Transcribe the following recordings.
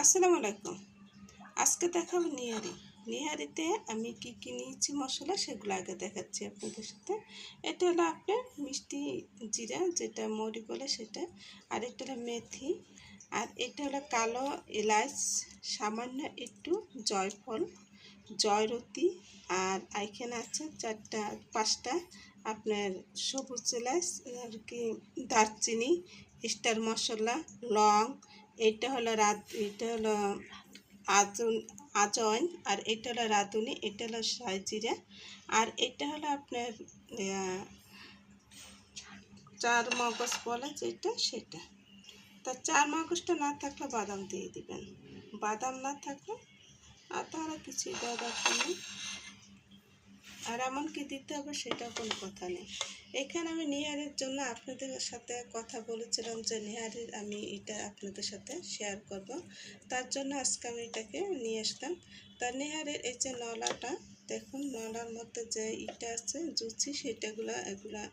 আসসালামু আলাইকুম। আজকে দেখাবো নিহারি। নিহারিতে আমি কি কি নিয়েছি মশলা সেগুলো আগে দেখাচ্ছি আপনাদের সাথে। এটা হলো আপনার মিষ্টি জিরা, যেটা মৌরি বলে সেটা, আর এটা হলো মেথি, আর এটা হলো কালো এলাচ, সামান্য একটু জয়ফল, জয়রতি, আর এখানে আছে 4-5টা আপনার সবুজ এলাচ, আর কি দারচিনি, স্টার মশলা, লং, এটা হলো এটা হলো আজওয়াইন, আর এটা হলো রাঁধুনি, এটা হলো সাইজিরা, আর এটা হলো আপনার চার মগজ বলে যেটা সেটা। তা চার মগজটা না থাকলে বাদাম দিয়ে দিবেন, বাদাম না থাকলে আর তারা কিছুই দেওয়া দরকার নেই, আর এমনকি দিতে হবে সেটা কোনো কথা নেই। এখানে আমি নিহারির জন্য আপনাদের সাথে কথা বলেছিলাম যে নিহারির আমি এটা আপনাদের সাথে শেয়ার করব, তার জন্য আজকে আমি এটাকে নিয়ে আসলাম। তার নিহারির এই যে নলাটা দেখুন, নলার মধ্যে যে ইটা আছে জুচি, এগুলা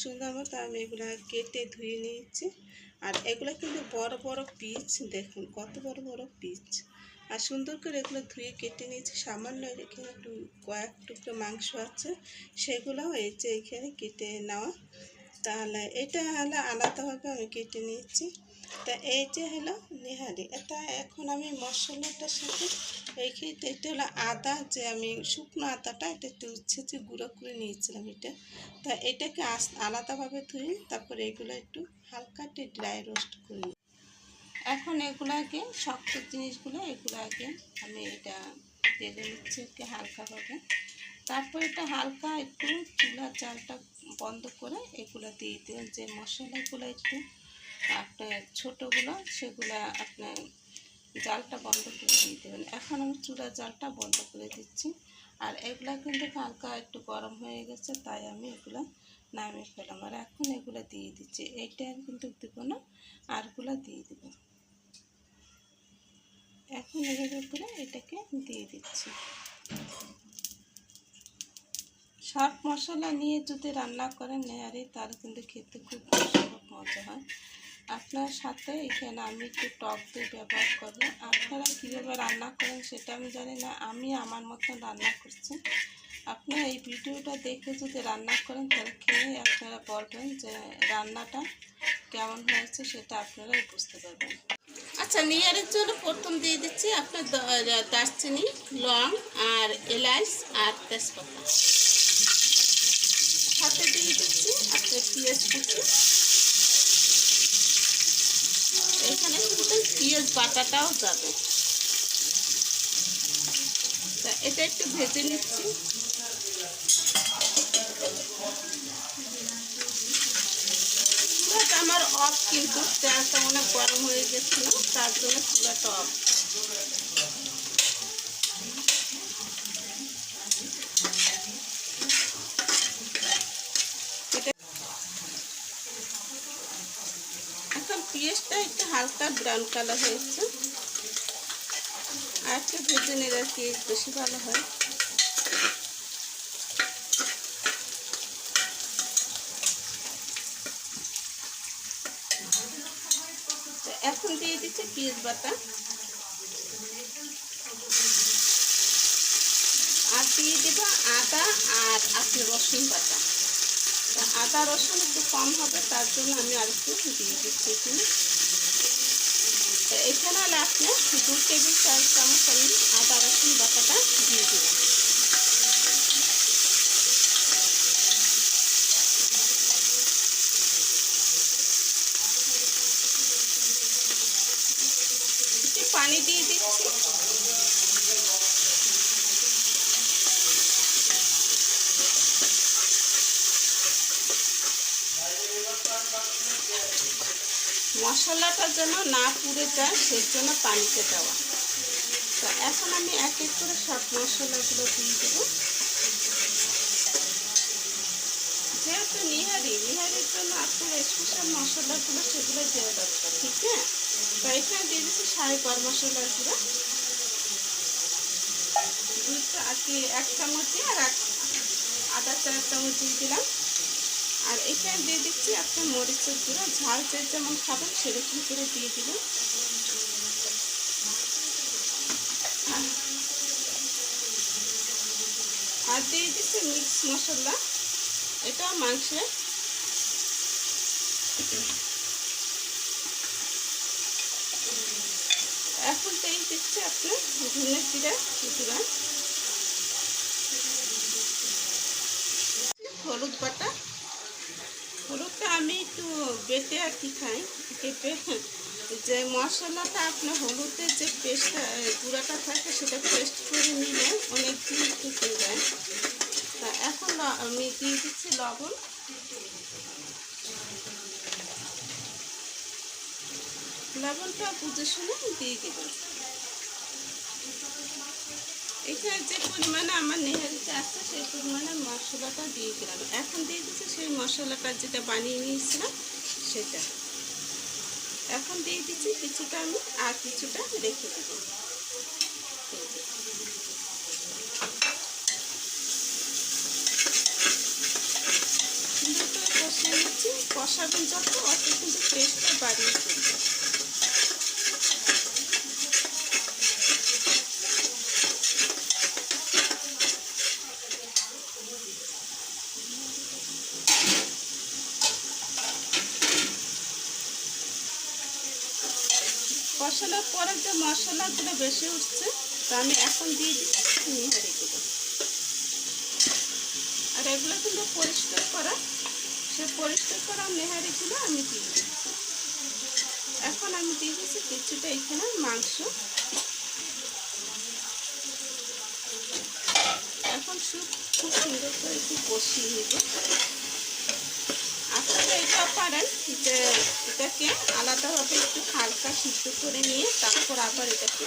সুন্দর মতো আমি এগুলা কেটে ধুয়ে নিয়েছি। আর এগুলো কিন্তু বড় বড় পিস, দেখুন কত বড় বড় পিস, আর সুন্দর করে এগুলো ধুয়ে কেটে নিয়েছি। সামান্য এখানে একটু কয়েক টুকরো মাংস আছে, সেগুলোও এই যে এখানে কেটে নেওয়া। তাহলে এটা হলো আলাদাভাবে আমি কেটে নিয়েছি। তা এই যে হলো নিহারি, এটা এখন আমি মশলাটার সাথে এটা হলো আদা, যে আমি শুকনো আদাটা এটা একটু ছেঁচে গুঁড়ো করে নিয়েছিলাম এটা। তা এটাকে আলাদাভাবে ধুয়ে তারপরে এগুলো একটু হালকা একটু ড্রাই রোস্ট করে নিই। এখন এগুলাকে শক্ত জিনিসগুলো আগে আমি এটা তেলে নিচ্ছি একটু হালকাভাবে। তারপর এটা হালকা একটু চুলার জালটা বন্ধ করে এগুলো দিয়ে দেবেন, যে মশলাগুলো একটু আপনার ছোটোগুলো সেগুলো আপনার জালটা বন্ধ করে দিয়ে দেবেন। এখন আমি চুলার জালটা বন্ধ করে দিচ্ছি। আর এগুলো কিন্তু হালকা একটু গরম হয়ে গেছে, তাই আমি এগুলো নামিয়ে ফেলাম। আর এখন এগুলো দিয়ে দিচ্ছি, এইটা কিন্তু দেবো না, আরগুলো দিয়ে দেবো। এখন এর উপরে এটাকে দিয়ে দিচ্ছি। সব মশলা নিয়ে যদি রান্না করেন নেহারি, তার কিন্তু খেতে খুব মজা হয়। আপনার সাথে এখানে আমি একটু টক দই ব্যবহার করবো। আপনারা কীভাবে রান্না করেন সেটা আমি জানি না, আমি আমার মতন রান্না করছি। আপনারা এই ভিডিওটা দেখে যদি রান্না করেন তাহলে খেয়ে আপনারা বলবেন যে রান্নাটা কেমন হয়েছে, সেটা আপনারাই বুঝতে পারবেন। আচ্ছা, নিহারির জন্য প্রথম দিয়ে দিচ্ছি আপনার দারচিনি, লং, আর এলাচ, আর তেজপাতা। সাথে দিয়ে দিচ্ছি আপনার পেঁয়াজ কুচি। এখানে কিন্তু পেঁয়াজ বাটাটাও যাবে। তা এটা একটু ভেজে নিচ্ছি। চুলাটা আমার অফ, কিন্তু তেলটা অনেক গরম হয়ে গেছিল, তার জন্য চুলাটা অফ। এখন পেঁয়াজটা একটু হালকা ব্রাউন কালার হয়েছে, আর একটু ভেজে নিলে আর কি বেশি ভালো হয়। এখন দিয়ে দিচ্ছি পেঁয়াজ বাটা, আর দিয়ে দেবো আদা আর আপনার রসুন বাটা। আদা রসুন একটু কম হবে, তার জন্য আমি আর একটু দিয়ে দিচ্ছি এখানে। এখানে হলে আপনার 2 টেবিল চামচ আমি আদা রসুন বাটাটা দিয়ে দিলাম। একটু পানি দিয়ে দিচ্ছি। মশলাটা যেন না পুড়ে যায় সেজন্য পানিতে দেওয়া। তো এখন আমি এক এক করে সব মশলাগুলো দিয়ে দেবো। যেহেতু নিহারির জন্য আপনার স্পেশাল মশলাগুলো সেগুলো দেওয়া দরকার, ঠিক আছে? তো এখানে দিয়ে দিচ্ছি 1/2 মশলার গুঁড়ো, 1 চামচ দিয়ে, আর আদা 4 চামচ দিয়ে দিলাম। আর এখানে দিয়ে দিচ্ছি আপনার মরিচের গুঁড়ো, ঝাল যে যেমন খাবেন সেরকম করে দিয়ে দিবেন। আর দিয়ে দিচ্ছি মিক্স মশলা, এটা মাংসে। এখন দিয়ে দিচ্ছি আপনার ধনে জিরা কিছুটা, হলুদ বাটা। হলুদটা আমি একটু বেটে আর কি খাই, কেটে যে মশলাটা আপনার হলুদের যে পেস্টটা গুঁড়াটা থাকে সেটা পেস্ট করে নিলে অনেক দিন থেকে যায়। তা এখন আমি দিয়ে দিচ্ছি লবণ, লবণটা বুঝে শুনে দিয়ে দেবেন। এখানে যে পরিমাণে আমার নেহারিতে আছে সেই পরিমাণে মশলাটা দিয়ে দিলাম। এখন দিয়ে দিচ্ছি সেই মশলাটা যেটা বানিয়ে নিয়েছিলাম সেটা। এখন দিয়ে দিচ্ছি কিছুটা, আমি আর কিছুটা রেখে দেবো। সুন্দর করে কষিয়ে নিচ্ছি। কষাবেন যত অত কিন্তু টেস্টটা বাড়িয়ে তুলবে। কষানোর পরে যে মশলাগুলো বেশি উঠছে তা আমি এখন দিয়ে দিচ্ছি নেহারিগুলো। আর এগুলো কিন্তু পরিষ্কার করা, সে পরিষ্কার করা নেহারিগুলো আমি দিয়ে দিচ্ছি। এখন আমি দিয়ে দিচ্ছি কিছুটা এখানে মাংস। এখন খুব সুন্দর করে একটু কষিয়ে নেব। আপনারা এটাও পারেন যে এটাকে আলাদাভাবে একটু হালকা সিদ্ধ করে নিয়ে তারপর আবার এটাকে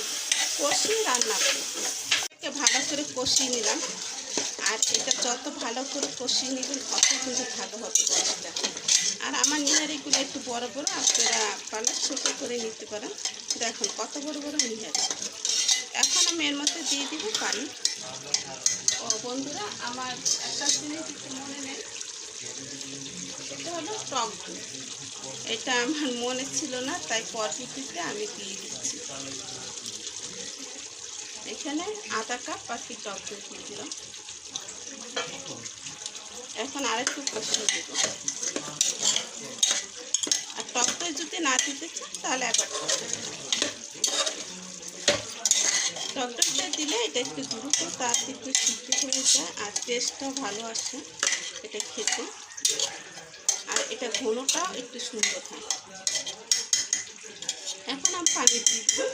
কষিয়ে রান্না করব। এটাকে ভালো করে কষিয়ে নিলাম। আর এটা যত ভালো করে কষিয়ে নেবেন তত কিন্তু ভালো হবে টেস্টটা। আর আমার নিহারিগুলো একটু বড় বড়, আপনারা পারলে ছোটো করে নিতে পারেন। দেখুন কত বড় বড় নিহারি। এখন আমি এর মধ্যে দিয়ে দিব পানি। ও বন্ধুরা, আমার একটা জিনিস একটু মনে নেই, এটা হলো টক দই। এটা আমার মনে ছিল না, তাই পরবর্তীতে আমি দিয়ে দিচ্ছি। এখানে আধা কাপ বাকি টক দই দিয়ে দিলাম। এখন আরেকটু কষিয়ে দেব। আর টক দই যদি না দিতে চান তাহলে একবার টক দইটা দিলে এটা একটু দ্রুত তার থেকে সিদ্ধ হয়ে যায় আর টেস্টটাও ভালো আসে এটা খেতে। আর এটা ঘনটাও একটু সুন্দর হয়। এখন আমি পানি দিয়ে দেব।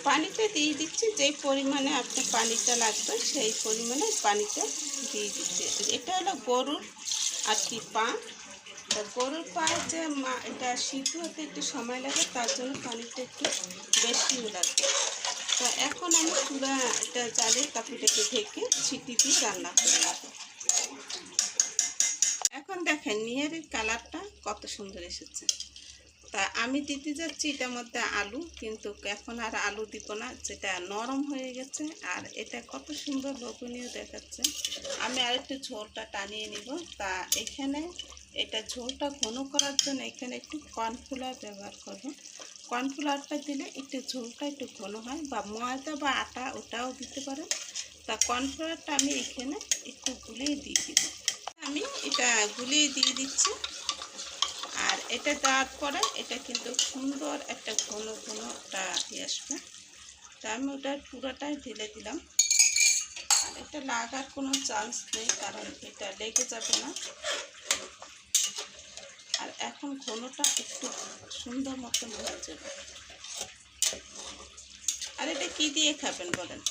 পানিতে দিয়ে দিচ্ছি যেই পরিমাণে আপনার পানিটা লাগবে সেই পরিমাণে পানিটা দিয়ে দিচ্ছি। এটা হলো গরুর আর কি পা। গরুর পায়ে যে এটা সিদ্ধ হতে একটু সময় লাগে, তার জন্য পানিটা একটু বেশিও লাগবে। তো এখন আমি চুলা এটা জ্বালিয়ে কাপিটাকে ঢেকে ছিটি দিয়ে রান্না করে নেব। এখন দেখেন নিহারির কালারটা কত সুন্দর এসেছে। তা আমি দিতে যাচ্ছি এটার মধ্যে আলু, কিন্তু এখন আর আলু দিব না, যেটা নরম হয়ে গেছে। আর এটা কত সুন্দর লোভনীয় দেখাচ্ছে। আমি আরেকটু ঝোলটা টানিয়ে নিব। তা এখানে এটা ঝোলটা ঘন করার জন্য এখানে একটু কর্নফ্লাওয়ার ব্যবহার করব। কর্নফ্লাওয়ারটা দিলে একটু ঝোলটা একটু ঘন হয়, বা ময়দা বা আটা ওটাও দিতে পারেন। তা কর্নফ্লাওয়ারটা আমি এখানে একটু গুলিয়ে দিয়ে দিব। আমি এটা গুলিয়ে দিয়ে দিচ্ছি। আর এটা দেওয়ার পরে এটা কিন্তু সুন্দর একটা ঘন একটা আসবে। তা আমি ওটা পুরোটাই ঢেলে দিলাম। আর এটা লাগার কোনো চান্স নেই, কারণ এটা লেগে যাবে না। আর এখন ঘনটা একটু সুন্দর মতন হয়ে যাবে। আর এটা কী দিয়ে খাবেন বলেন?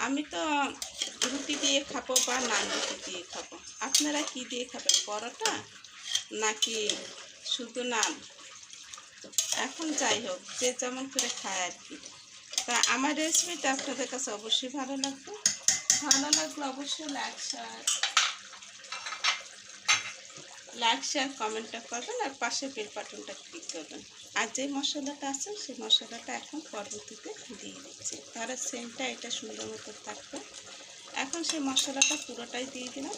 আমি তো রুটি দিয়ে খাবো বা নান রুটি দিয়ে খাবো। আপনারা কি দিয়ে খাবেন? পরোটা নাকি শুধু নান? এখন যাই হোক, যে যেমন করে খায় আর কি। তা আমার রেসিপিটা আপনাদের কাছে অবশ্যই ভালো লাগবে। ভালো লাগলে অবশ্যই লাইক শেয়ার কমেন্টটা করবেন, আর পাশে বেল বাটনটা ক্লিক করবেন। আর যে মশলাটা আছে সেই মশলাটা এখন পরবর্তীতে দিয়ে দিচ্ছি, তাহলে সেন্টটা এটা সুন্দর মতো থাকবে। এখন সেই মশলাটা পুরোটাই দিয়ে দিলাম।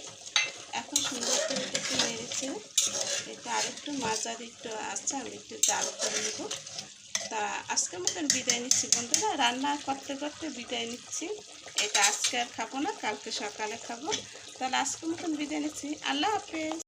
এখন সুন্দর করে এটাকে নেড়েছে। এটা আরেকটু মাঝারি একটু আছে, আমি একটু জাল করে নেব। তা আজকের মতন বিদায় নিচ্ছি বন্ধুরা, রান্না করতে করতে বিদায় নিচ্ছি। এটা আজকে আর খাবো না, কালকে সকালে খাবো। তাহলে আজকের মতন বিদায় নিচ্ছি, আল্লাহ হাফেজ।